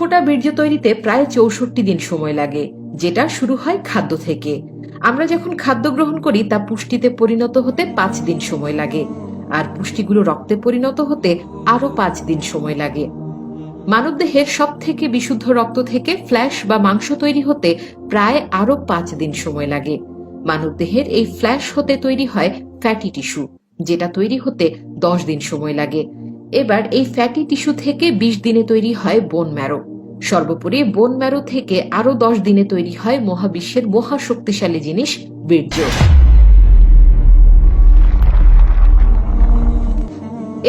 ফোঁটা বীর্য তৈরিতে প্রায় ৬৪ দিন সময় লাগে, যেটা শুরু হয় খাদ্য থেকে। আমরা যখন খাদ্য গ্রহণ করি তা পুষ্টিতে পরিণত হতে ৫ দিন সময় লাগে, আর পুষ্টিগুলো রক্তে পরিণত হতে আরো ৫ দিন সময় লাগে। মানবদেহের সব থেকে বিশুদ্ধ রক্ত থেকে ফ্ল্যাশ বা মাংস তৈরি হতে প্রায় আরো ৫ দিন সময় লাগে। মানবদেহের এই ফ্ল্যাশ হতে তৈরি হয় ফ্যাটি টিস্যু, যেটা তৈরি হতে ১০ দিন সময় লাগে। এবার এই ফ্যাটি টিস্যু থেকে ২০ দিনে তৈরি হয় বোন ম্যারো। সর্বোপরি বোন ম্যারো থেকে আরো ১০ দিনে তৈরি হয় মহাবিশ্বের মহাশক্তিশালী জিনিস বীর্য।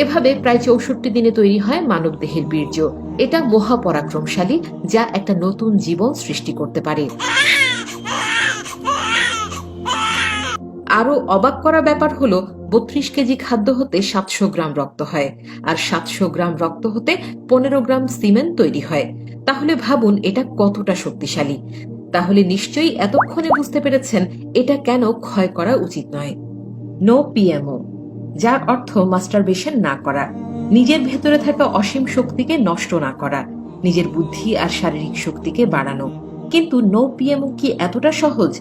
এভাবে প্রায় ৬৪ দিনে তৈরি হয় মানবদেহের বীর্য। এটা মহাপরাক্রমশালী, যা একটা নতুন জীবন সৃষ্টি করতে পারে। আরো অবাক করা ব্যাপার হলো ৩২ কেজি খাদ্য হতে ৭০০ গ্রাম রক্ত হয়, আর ৭০০ গ্রাম রক্ত হতে ১৫ গ্রাম সিমেন্ট তৈরি হয়। তাহলে ভাবুন এটা কতটা শক্তিশালী। তাহলে নিশ্চয়ই এতক্ষণে বুঝতে পেরেছেন এটা কেন ক্ষয় করা উচিত নয়। নো পিএমও, যার অর্থ মাস্টারবেশন না করা, নিজের ভেতরে থাকা অসীম শক্তিকে নষ্ট না করা, নিজের বুদ্ধি আর শারীরিক শক্তিকে বাড়ানো। কিন্তু নো পিএমও কি এতটা সহজ?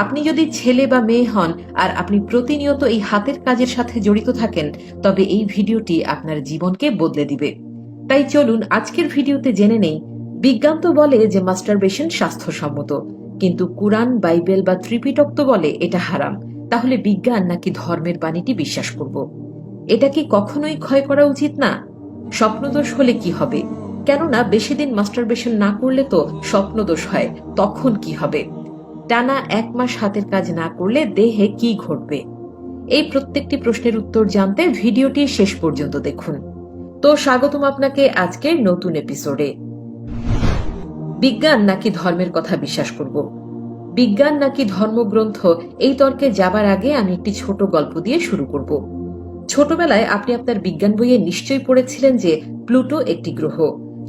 আপনি যদি ছেলে বা মেয়ে হন আর আপনি প্রতিনিয়ত এই হাতের কাজের সাথে জড়িত থাকেন, তবে এই ভিডিওটি আপনার জীবনকে বদলে দিবে। তাই চলুন আজকের ভিডিওতে জেনে নেই, বিজ্ঞান তো বলে যে মাস্টারবেশন স্বাস্থ্যসম্মত, কিন্তু কুরআন, বাইবেল বা ত্রিপিটক তো বলে এটা হারাম। তাহলে বিজ্ঞান নাকি ধর্মের বাণীটি বিশ্বাস করব? এটা কি কখনোই ক্ষয় করা উচিত না? স্বপ্নদোষ হলে কি হবে? কেননা বেশি দিন মাস্টারবেশন না করলে তো স্বপ্নদোষ হয়, তখন কি হবে? টানা ১ মাস হাতের কাজ না করলে দেহে কি ঘটবে? এই প্রত্যেকটি প্রশ্নের উত্তর জানতে ভিডিওটি শেষ পর্যন্ত দেখুন। তো স্বাগতম আপনাকে আজকের নতুন এপিসোডে। বিজ্ঞান নাকি ধর্মের কথা বিশ্বাস করব? বিজ্ঞান নাকি ধর্মগ্রন্থ, এই তর্কে যাবার আগে আমি একটি ছোট গল্প দিয়ে শুরু করব। ছোটবেলায় আপনি আপনার বিজ্ঞান বইয়ে নিশ্চয়ই পড়েছিলেন যে প্লুটো একটি গ্রহ,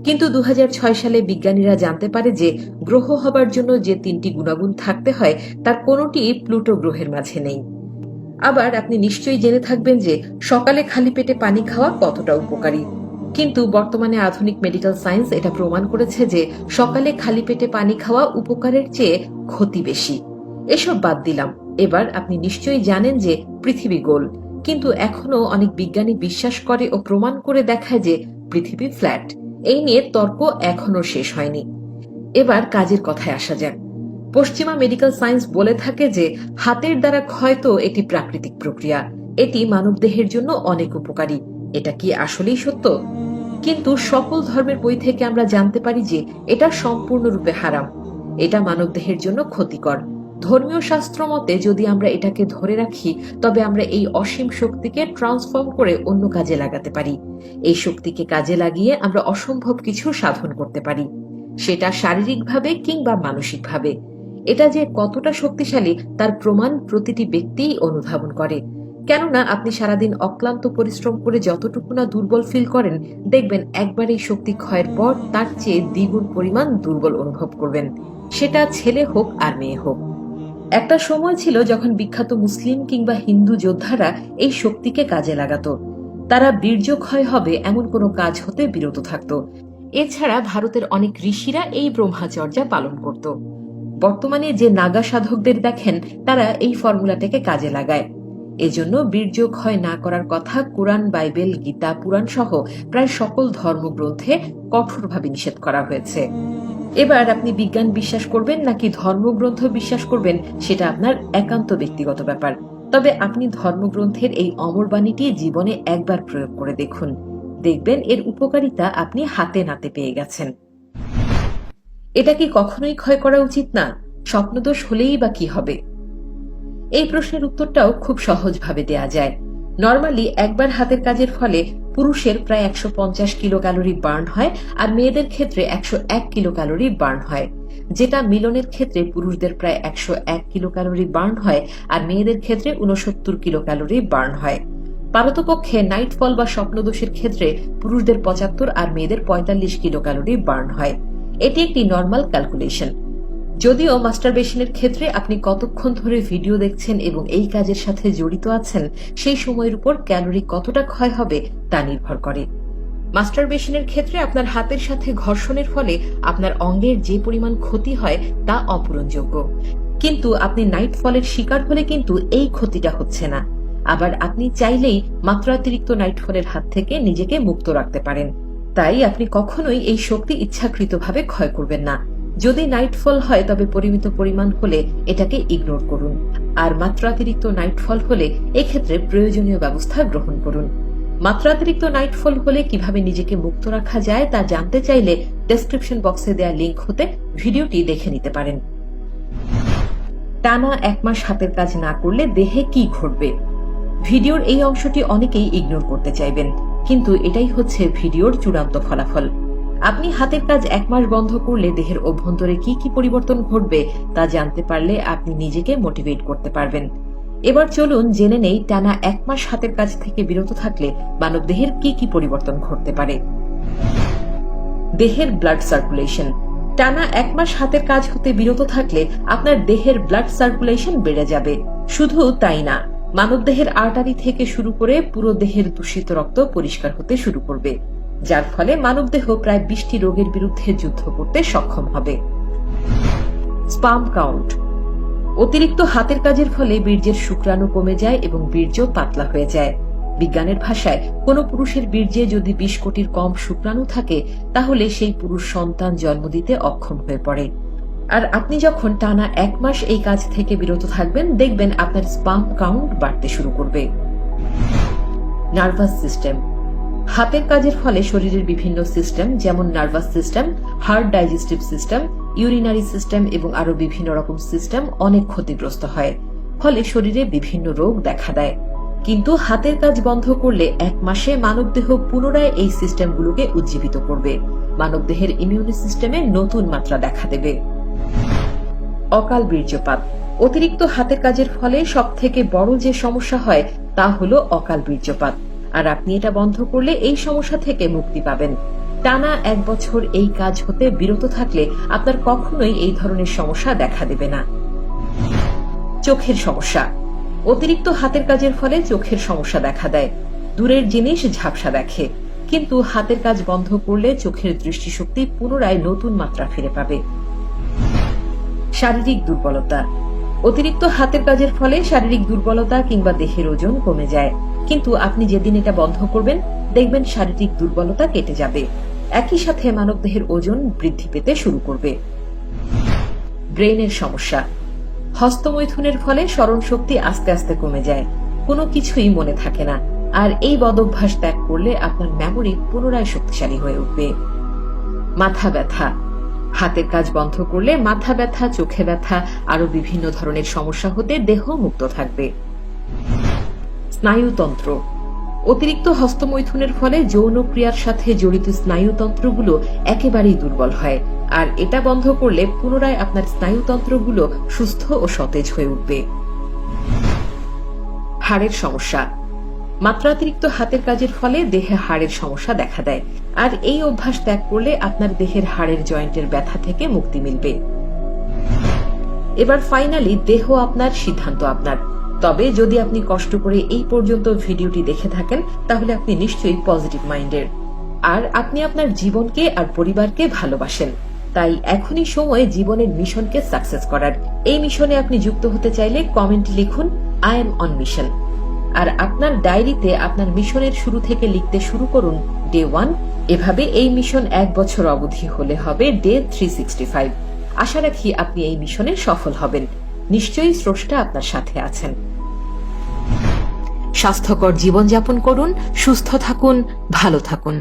কিন্তু ২০০৬ সালে বিজ্ঞানীরা জানতে পারে যে গ্রহ হবার জন্য যে ৩টি গুণাগুণ থাকতে হয় তার কোনোটি প্লুটো গ্রহের মাঝে নেই। আবার আপনি নিশ্চয়ই জেনে থাকবেন যে সকালে খালি পেটে পানি খাওয়া কতটা উপকারী, কিন্তু বর্তমানে আধুনিক মেডিকেল সায়েন্স এটা প্রমাণ করেছে যে সকালে খালি পেটে পানি খাওয়া উপকারের চেয়ে ক্ষতি বেশি। এসব বাদ দিলাম, এবার আপনি নিশ্চয়ই জানেন যে পৃথিবী গোল, কিন্তু এখনো অনেক বিজ্ঞানী বিশ্বাস করে ও প্রমাণ করে দেখায় যে পৃথিবী ফ্ল্যাট। এই নিয়ে তর্ক এখনো শেষ হয়নি। এবার কাজের কথায় আসা যাক। পশ্চিমা মেডিকেল সায়েন্স বলে থাকে যে হাতের দ্বারা ক্ষয় তো একটি প্রাকৃতিক প্রক্রিয়া, এটি মানবদেহের জন্য অনেক উপকারী। এটা কি আসলেই সত্য? কিন্তু সকল ধর্মের বই থেকে আমরা জানতে পারি যে এটা সম্পূর্ণরূপে হারাম, এটা মানবদেহের জন্য ক্ষতিকর। ধর্মীয় শাস্ত্র মতে যদি আমরা এটাকে ধরে রাখি, তবে আমরা এই অসীম শক্তিকে ট্রান্সফর্ম করে অন্য কাজে লাগাতে পারি। এই শক্তিকে কাজে লাগিয়ে আমরা অসম্ভব কিছু সাধন করতে পারি, সেটা শারীরিকভাবে কিংবা মানসিকভাবে। এটা যে কতটা শক্তিশালী তার প্রমাণ প্রতিটি ব্যক্তিই অনুধাবন করে। কেননা আপনি সারাদিন অক্লান্ত পরিশ্রম করে যতটুকু না দুর্বল ফিল করেন, দেখবেন একবার এই শক্তি ক্ষয়ের পর তার চেয়ে দ্বিগুণ পরিমাণ দুর্বল অনুভব করবেন, সেটা ছেলে হোক আর মেয়ে হোক। একটা সময় ছিল যখন বিখ্যাত মুসলিম কিংবা হিন্দু যোদ্ধারা এই শক্তিকে কাজে লাগাত। তারা বীর্য ক্ষয় হবে এমন কোনো কাজ হতে বিরত থাকত। এছাড়া ভারতের অনেক ঋষিরা এই ব্রহ্মচর্যা পালন করত। বর্তমানে যে নাগা সাধকদের দেখেন, তারা এই ফর্মুলাটাকে কাজে লাগায়। এজন্য বীর্য ক্ষয় না করার কথা কুরআন, বাইবেল, গীতা, পুরাণ সহ প্রায় সকল ধর্মগ্রন্থে কঠোরভাবে নিষেধ করা হয়েছে। এবার আপনি বিজ্ঞান বিশ্বাস করবেন নাকি ধর্মগ্রন্থ বিশ্বাস করবেন, সেটা আপনার একান্ত ব্যক্তিগত ব্যাপার। তবে আপনি ধর্মগ্রন্থের এই অমর বাণীটি জীবনে একবার প্রয়োগ করে দেখুন, দেখবেন এর উপকারিতা আপনি হাতে নাতে পেয়ে গেছেন। এটা কি কখনোই ক্ষয় করা উচিত না? স্বপ্নদোষ হলেই বা কি হবে? এই প্রশ্নের উত্তরটাও খুব সহজভাবে দেয়া যায়। নরমালি একবার হাতের কাজের ফলে পুরুষের প্রায় ১৫০ কিলো ক্যালোরি বার্ন হয়, আর মেয়েদের ক্ষেত্রে ১০১ কিলো ক্যালোরি বার্ন হয়। যেটা মিলনের ক্ষেত্রে পুরুষদের প্রায় ১০১ কিলো ক্যালোরি বার্ন হয়, আর মেয়েদের ক্ষেত্রে ৬৯ কিলো ক্যালোরি বার্ন হয়। পারতপক্ষে নাইটফল বা স্বপ্নদোষের ক্ষেত্রে পুরুষদের ৭৫ আর মেয়েদের ৪৫ কিলো ক্যালোরি বার্ন হয়। এটি একটি নর্মাল ক্যালকুলেশন। যদিও মাস্টারবেশনের ক্ষেত্রে আপনি কতক্ষণ ধরে ভিডিও দেখছেন এবং এই কাজের সাথে জড়িত আছেন, সেই সময়ের উপর ক্যালোরি কতটা ক্ষয় হবে তা নির্ভর করে। মাস্টারবেশনের ক্ষেত্রে আপনার হাতের সাথে ঘর্ষণের ফলে আপনার অঙ্গের যে পরিমাণ ক্ষতি হয় তা অপূরণযোগ্য, কিন্তু আপনি নাইটফলের শিকার হলে কিন্তু এই ক্ষতিটা হচ্ছে না। আবার আপনি চাইলেই মাত্রাতিরিক্ত নাইটফলের হাত থেকে নিজেকে মুক্ত রাখতে পারেন। তাই আপনি কখনোই এই শক্তি ইচ্ছাকৃতভাবে ক্ষয় করবেন না। যদি নাইটফল হয় তবে পরিমিত পরিমাণ হলে এটাকে ইগনোর করুন, আর মাত্রাতিরিক্ত নাইটফল হলে এক্ষেত্রে প্রয়োজনীয় ব্যবস্থা গ্রহণ করুন। মাত্রাতিরিক্ত নাইটফল হলে কিভাবে নিজেকে মুক্ত রাখা যায় তা জানতে চাইলে ডেসক্রিপশন বক্সে দেয়া লিংক হতে ভিডিওটি দেখে নিতে পারেন। টানা 1 মাস হাতের কাজ না করলে দেহে কি ঘটবে? ভিডিওর এই অংশটি অনেকেই ইগনোর করতে চাইবেন, কিন্তু এটাই হচ্ছে ভিডিওর চূড়ান্ত ফলাফল। আপনি হাতের কাজ 1 মাস বন্ধ করলে দেহের অভ্যন্তরে কি কি পরিবর্তন ঘটবে তা জানতে পারলে আপনি নিজেকে মোটিভেট করতে পারবেন। এবার চলুন জেনে নেই টানা 1 মাস হাতের কাজ থেকে বিরত থাকলে মানবদেহের কি কি পরিবর্তন ঘটতে পারে। দেহের ব্লাড সার্কুলেশন। টানা 1 মাস হাতের কাজ হতে বিরত থাকলে আপনার দেহের ব্লাড সার্কুলেশন বেড়ে যাবে। শুধু তাই না, মানবদেহের আর্টারি থেকে শুরু করে পুরো দেহের দূষিত রক্ত পরিষ্কার হতে শুরু করবে, যার ফলে মানবদেহ প্রায় 20টি রোগের বিরুদ্ধে যুদ্ধ করতে সক্ষম হবে। Sperm count. অতিরিক্ত হাতের কাজের ফলে বীর্যের শুক্রাণু কমে যায় এবং বীর্য পাতলা হয়ে যায়। বিজ্ঞানের ভাষায় কোন পুরুষের বীর্যে যদি 20 কোটির কম শুক্রাণু থাকে তাহলে সেই পুরুষ সন্তান জন্ম দিতে অক্ষম হয়ে পড়ে। আর আপনি যখন টানা 1 মাস এই কাজ থেকে বিরত থাকবেন দেখবেন আপনার স্পার্ম কাউন্ট বাড়তে শুরু করবে। Nervous system. হাতের কাজের ফলে শরীরের বিভিন্ন সিস্টেম যেমন nervous system, heart digestive system, urinary system এবং আরো বিভিন্ন রকম সিস্টেম অনেক ক্ষতিগ্রস্ত হয়, ফলে শরীরে বিভিন্ন রোগ দেখা দেয়। কিন্তু হাতের কাজ বন্ধ করলে 1 মাসে মানবদেহ পুনরায় এই সিস্টেমগুলোকে উজ্জীবিত করবে। মানবদেহের ইমিউনি সিস্টেমে নতুন মাত্রা দেখা দেবে। অকাল বীর্যপাত। অতিরিক্ত হাতের কাজের ফলে সবথেকে বড় যে সমস্যা হয় তা হলো অকাল বীর্যপাত, আর আপনি এটা বন্ধ করলে এই সমস্যা থেকে মুক্তি পাবেন। টানা 1 বছর এই কাজ হতে বিরত থাকলে আপনার কখনোই এই ধরনের সমস্যা দেখা দেবে না। চোখের সমস্যা। অতিরিক্ত হাতের কাজের ফলে চোখের সমস্যা দেখা দেয়। দূরের জিনিস ঝাপসা দেখে, কিন্তু হাতের কাজ বন্ধ করলে চোখের দৃষ্টিশক্তি পুনরায় নতুন মাত্রা ফিরে পাবে। শারীরিক দুর্বলতা। অতিরিক্ত হাতের কাজের ফলে শারীরিক দুর্বলতা কিংবা দেহের ওজন কমে যায়, কিন্তু আপনি যেদিন এটা বন্ধ করবেন দেখবেন শারীরিক দুর্বলতা কেটে যাবে। একই সাথে মানবদেহের ওজন বৃদ্ধি পেতে শুরু করবে। ব্রেইনের সমস্যা। হস্তমৈথুনের ফলে স্মরণ শক্তি আস্তে আস্তে কমে যায়, কোনো কিছুই মনে থাকে না, আর এই বদভ্যাস ত্যাগ করলে আপনার মেমোরি পুনরায় শক্তিশালী হয়ে উঠবে। মাথা ব্যথা। হাতের কাজ বন্ধ করলে মাথা ব্যথা, চোখে ব্যথা, আরো বিভিন্ন ধরনের সমস্যা হতে দেহ মুক্ত থাকবে। স্নায়ুতন্ত্র। অতিরিক্ত হস্তমৈথুনের ফলে যৌন ক্রিয়ার সাথে জড়িত স্নায়ুতন্ত্রগুলো একেবারেই দুর্বল হয়, আর এটা বন্ধ করলে পুনরায় আপনার স্নায়ুতন্ত্রগুলো সুস্থ ও সতেজ হয়ে উঠবে। হাড়ের সমস্যা। মাত্রাতিরিক্ত হাতের কাজের ফলে দেহে হাড়ের সমস্যা দেখা দেয়, আর এই অভ্যাস ত্যাগ করলে আপনার দেহের হাড়ের জয়েন্টের ব্যথা থেকে মুক্তি মিলবে। এবার ফাইনালি দেহ আপনার, সিদ্ধান্ত আপনার। তবে যদি আপনি কষ্ট করে এই পর্যন্ত ভিডিওটি দেখে থাকেন তাহলে আপনি নিশ্চয়ই পজিটিভ মাইন্ডের, আর আপনি আপনার জীবনকে আর পরিবারকে ভালোবাসেন। তাই এখনই সময় জীবনের মিশনকে সাকসেস করার। এই মিশনে আপনি যুক্ত হতে চাইলে কমেন্টে লিখুন আই এম অন মিশন, আর আপনার ডায়েরিতে আপনার মিশনের শুরু থেকে লিখতে শুরু করুন ডে 1। এভাবে এই মিশন 1 বছর অবধি হলে হবে ডে 365। আশা রাখি আপনি এই মিশনে সফল হবেন। নিশ্চয়ই স্রষ্টা আপনার সাথে আছেন। স্বাস্থ্যকর জীবনযাপন করুন, সুস্থ থাকুন, ভালো থাকুন।